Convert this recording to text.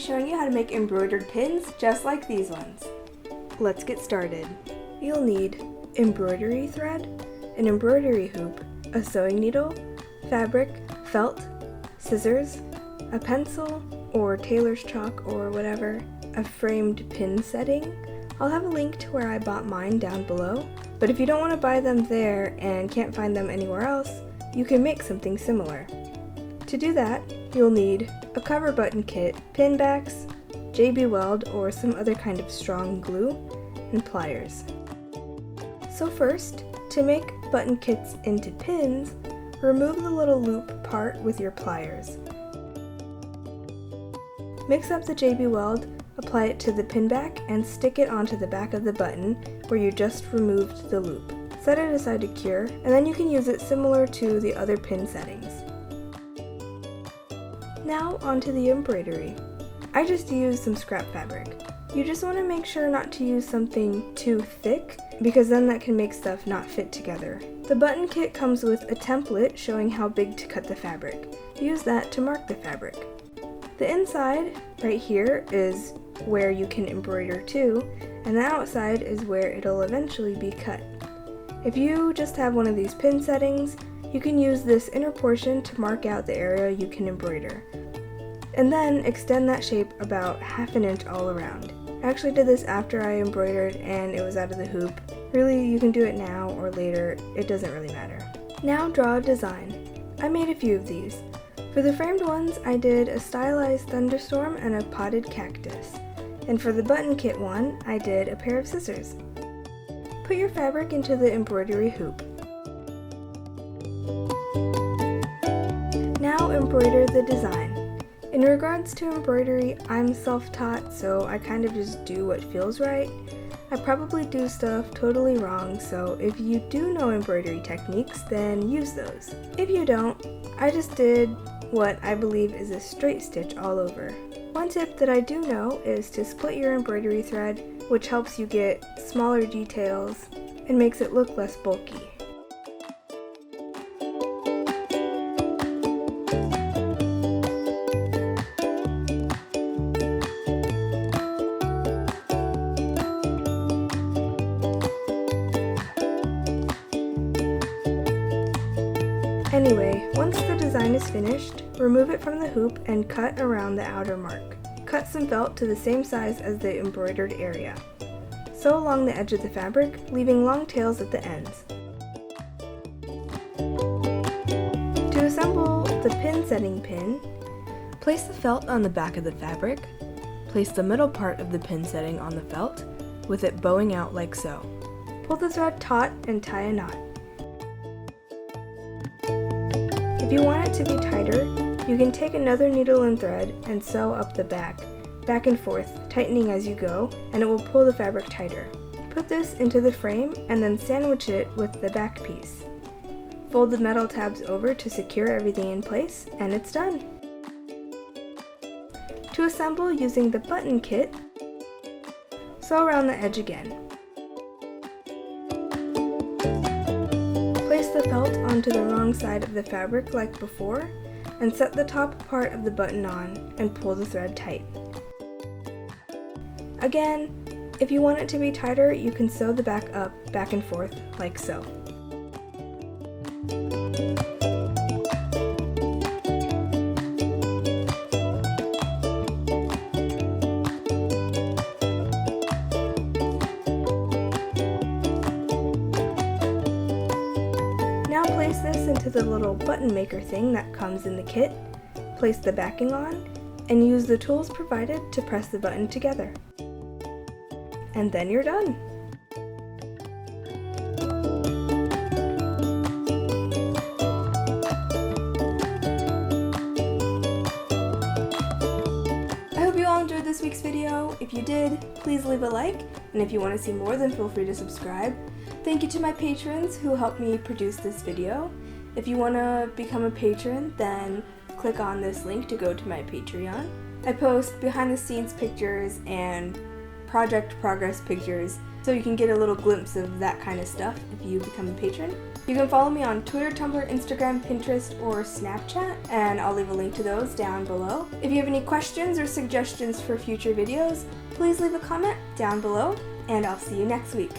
showing you how to make embroidered pins just like these ones. Let's get started. You'll need embroidery thread, an embroidery hoop, a sewing needle, fabric, felt, scissors, a pencil or tailor's chalk or whatever, a framed pin setting. I'll have a link to where I bought mine down below, but if you don't want to buy them there and can't find them anywhere else, you can make something similar. To do that, you'll need a cover button kit, pin backs, JB Weld or some other kind of strong glue, and pliers. So first, to make button kits into pins, remove the little loop part with your pliers. Mix up the JB Weld, apply it to the pin back, and stick it onto the back of the button where you just removed the loop. Set it aside to cure, and then you can use it similar to the other pin settings. Now onto the embroidery. I just used some scrap fabric. You just want to make sure not to use something too thick, because then that can make stuff not fit together. The button kit comes with a template showing how big to cut the fabric. Use that to mark the fabric. The inside, right here, is where you can embroider to, and the outside is where it'll eventually be cut. If you just have one of these pin settings, you can use this inner portion to mark out the area you can embroider, and then extend that shape about ½ inch all around. I actually did this after I embroidered and it was out of the hoop. Really, you can do it now or later, it doesn't really matter. Now draw a design. I made a few of these. For the framed ones, I did a stylized thunderstorm and a potted cactus. And for the button kit one, I did a pair of scissors. Put your fabric into the embroidery hoop. Now embroider the design. In regards to embroidery, I'm self-taught, so I kind of just do what feels right. I probably do stuff totally wrong, so if you do know embroidery techniques, then use those. If you don't, I just did what I believe is a straight stitch all over. One tip that I do know is to split your embroidery thread, which helps you get smaller details and makes it look less bulky. Anyway, once the design is finished, remove it from the hoop and cut around the outer mark. Cut some felt to the same size as the embroidered area. Sew along the edge of the fabric, leaving long tails at the ends. To assemble the pin setting pin, place the felt on the back of the fabric, place the middle part of the pin setting on the felt, with it bowing out like so. Pull the thread taut and tie a knot. If you want it to be tighter, you can take another needle and thread and sew up the back and forth, tightening as you go, and it will pull the fabric tighter. Put this into the frame and then sandwich it with the back piece. Fold the metal tabs over to secure everything in place, and it's done. To assemble using the button kit, sew around the edge again. Place the felt onto the wrong side of the fabric like before, and set the top part of the button on and pull the thread tight. Again, if you want it to be tighter, you can sew the back up, back and forth, like so. Now place this into the little button maker thing that comes in the kit, place the backing on, and use the tools provided to press the button together. And then you're done! I hope you all enjoyed this week's video. If you did, please leave a like, and if you want to see more, then feel free to subscribe. Thank you to my patrons who helped me produce this video. If you want to become a patron, then click on this link to go to my Patreon. I post behind the scenes pictures and project progress pictures so you can get a little glimpse of that kind of stuff if you become a patron. You can follow me on Twitter, Tumblr, Instagram, Pinterest, or Snapchat, and I'll leave a link to those down below. If you have any questions or suggestions for future videos, please leave a comment down below, and I'll see you next week.